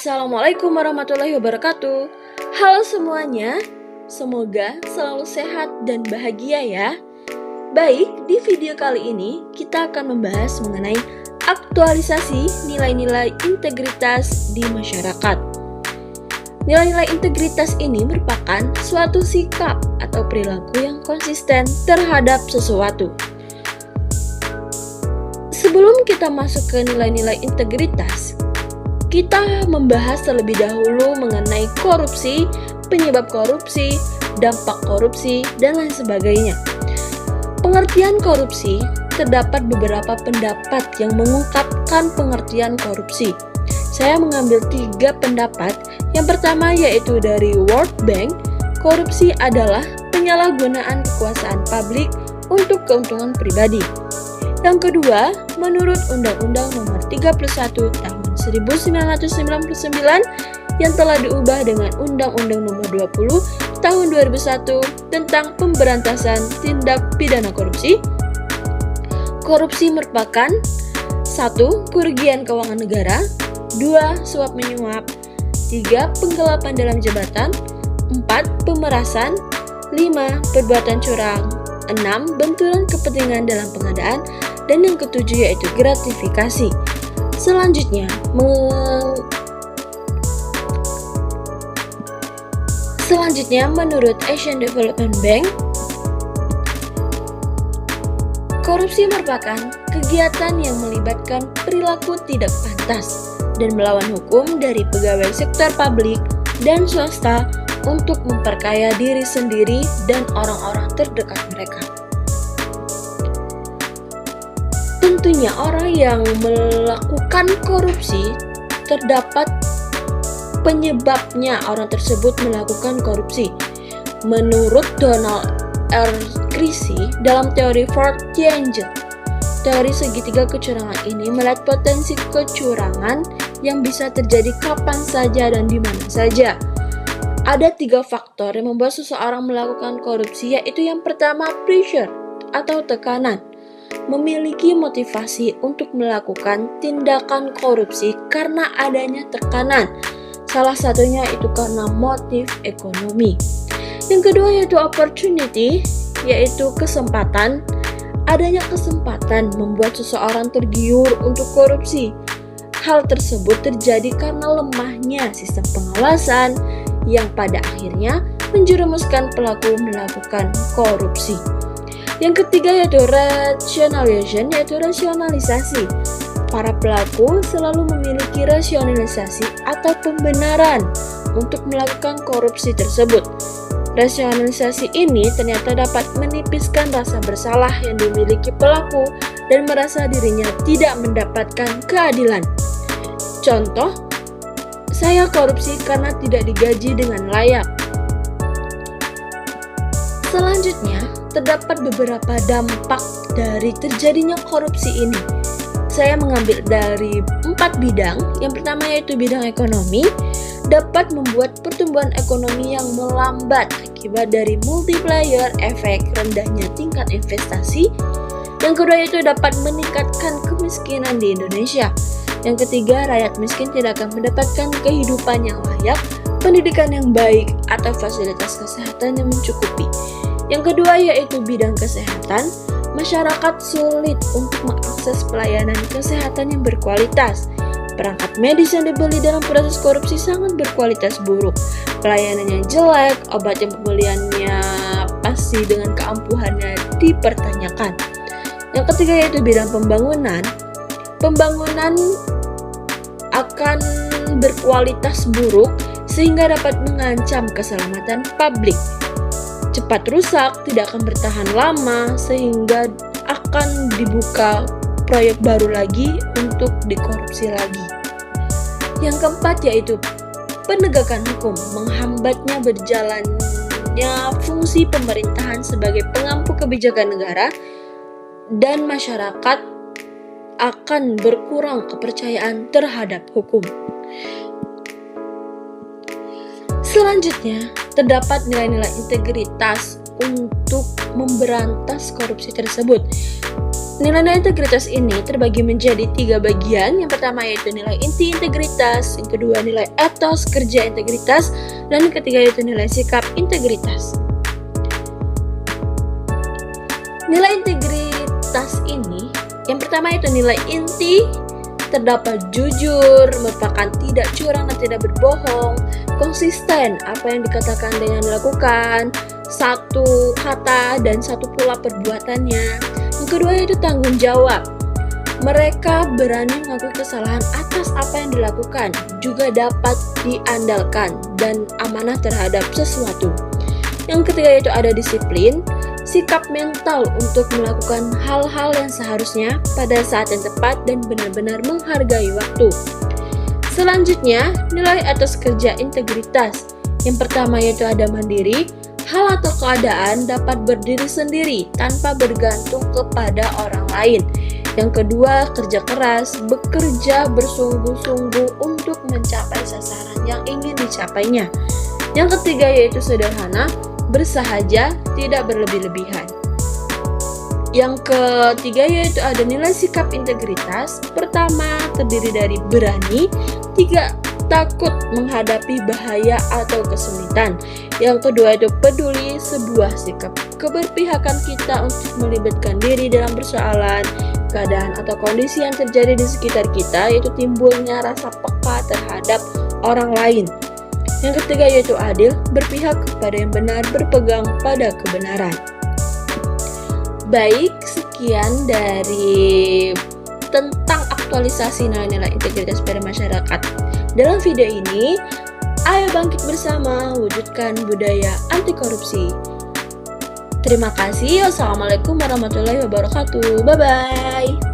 Assalamualaikum warahmatullahi wabarakatuh. Halo semuanya, semoga selalu sehat dan bahagia ya. Baik, di video kali ini kita akan membahas mengenai aktualisasi nilai-nilai integritas di masyarakat. Nilai-nilai integritas ini merupakan suatu sikap atau perilaku yang konsisten terhadap sesuatu. Sebelum kita masuk ke nilai-nilai integritas, kita membahas terlebih dahulu mengenai korupsi, penyebab korupsi, dampak korupsi, dan lain sebagainya. Pengertian korupsi, terdapat beberapa pendapat yang mengungkapkan pengertian korupsi. Saya mengambil 3 pendapat. Yang pertama yaitu dari World Bank, korupsi adalah penyalahgunaan kekuasaan publik untuk keuntungan pribadi. Yang kedua, menurut Undang-Undang Nomor 31 Tahun 1999 yang telah diubah dengan Undang-Undang Nomor 20 Tahun 2001 tentang pemberantasan tindak pidana korupsi. Korupsi merupakan 1. Kerugian keuangan negara, 2. Suap menyuap, 3. Penggelapan dalam jabatan, 4. Pemerasan, 5. Perbuatan curang, 6. Benturan kepentingan dalam pengadaan, dan yang ketujuh yaitu gratifikasi. Selanjutnya, menurut Asian Development Bank, korupsi merupakan kegiatan yang melibatkan perilaku tidak pantas dan melawan hukum dari pegawai sektor publik dan swasta untuk memperkaya diri sendiri dan orang-orang terdekat mereka. Tentunya orang yang melakukan korupsi terdapat penyebabnya orang tersebut melakukan korupsi. Menurut Donald R. Creasy dalam teori Fourth Triangle, teori segitiga kecurangan ini melihat potensi kecurangan yang bisa terjadi kapan saja dan di mana saja. Ada 3 faktor yang membuat seseorang melakukan korupsi, yaitu yang pertama pressure atau tekanan. Memiliki motivasi untuk melakukan tindakan korupsi karena adanya tekanan. Salah satunya itu karena motif ekonomi. Yang kedua yaitu opportunity, yaitu kesempatan. Adanya kesempatan membuat seseorang tergiur untuk korupsi. Hal tersebut terjadi karena lemahnya sistem pengawasan yang pada akhirnya menjerumuskan pelaku melakukan korupsi. Yang ketiga yaitu rationalization, yaitu rasionalisasi. Para pelaku selalu memiliki rasionalisasi atau pembenaran untuk melakukan korupsi tersebut. Rasionalisasi ini ternyata dapat menipiskan rasa bersalah yang dimiliki pelaku dan merasa dirinya tidak mendapatkan keadilan. Contoh, saya korupsi karena tidak digaji dengan layak. Selanjutnya, terdapat beberapa dampak dari terjadinya korupsi ini. Saya mengambil dari 4 bidang. Yang pertama yaitu bidang ekonomi, dapat membuat pertumbuhan ekonomi yang melambat akibat dari multiplier efek rendahnya tingkat investasi. Yang kedua yaitu dapat meningkatkan kemiskinan di Indonesia. Yang ketiga, rakyat miskin tidak akan mendapatkan kehidupan yang layak, pendidikan yang baik, atau fasilitas kesehatan yang mencukupi. Yang kedua yaitu bidang kesehatan, masyarakat sulit untuk mengakses pelayanan kesehatan yang berkualitas. Perangkat medis yang dibeli dalam proses korupsi sangat berkualitas buruk. Pelayanannya jelek, obat yang pembeliannya pasti dengan keampuhannya dipertanyakan. Yang ketiga yaitu bidang pembangunan. Pembangunan akan berkualitas buruk sehingga dapat mengancam keselamatan publik. Cepat rusak, tidak akan bertahan lama, sehingga akan dibuka proyek baru lagi untuk dikorupsi lagi. Yang keempat yaitu penegakan hukum, menghambatnya berjalannya fungsi pemerintahan sebagai pengampu kebijakan negara, dan masyarakat akan berkurang kepercayaan terhadap hukum. Selanjutnya, terdapat nilai-nilai integritas untuk memberantas korupsi tersebut. Nilai-nilai integritas ini terbagi menjadi 3 bagian. Yang pertama yaitu nilai inti integritas, yang kedua nilai etos kerja integritas, dan yang ketiga yaitu nilai sikap integritas. Nilai integritas ini, yang pertama yaitu nilai inti, terdapat jujur, merupakan tidak curang dan tidak berbohong, konsisten apa yang dikatakan dengan dilakukan, satu kata dan satu pula perbuatannya. Yang kedua yaitu tanggung jawab. Mereka berani mengakui kesalahan atas apa yang dilakukan, juga dapat diandalkan dan amanah terhadap sesuatu. Yang ketiga yaitu ada disiplin, sikap mental untuk melakukan hal-hal yang seharusnya pada saat yang tepat dan benar-benar menghargai waktu. Selanjutnya, nilai etos kerja integritas. Yang pertama yaitu ada mandiri. Hal atau keadaan dapat berdiri sendiri tanpa bergantung kepada orang lain. Yang kedua, kerja keras, bekerja bersungguh-sungguh untuk mencapai sasaran yang ingin dicapainya. Yang ketiga yaitu sederhana, bersahaja, tidak berlebih-lebihan. Yang ketiga yaitu ada nilai sikap integritas. Pertama, terdiri dari berani. Tiga, takut menghadapi bahaya atau kesulitan. Yang kedua itu peduli, sebuah sikap keberpihakan kita untuk melibatkan diri dalam persoalan, keadaan atau kondisi yang terjadi di sekitar kita, yaitu timbulnya rasa peka terhadap orang lain. Yang ketiga yaitu adil, berpihak kepada yang benar, berpegang pada kebenaran. Baik, sekian dari tentang aktualisasi nilai-nilai integritas pada masyarakat. Dalam video ini, ayo bangkit bersama wujudkan budaya anti korupsi. Terima kasih. Wassalamualaikum warahmatullahi wabarakatuh. Bye-bye.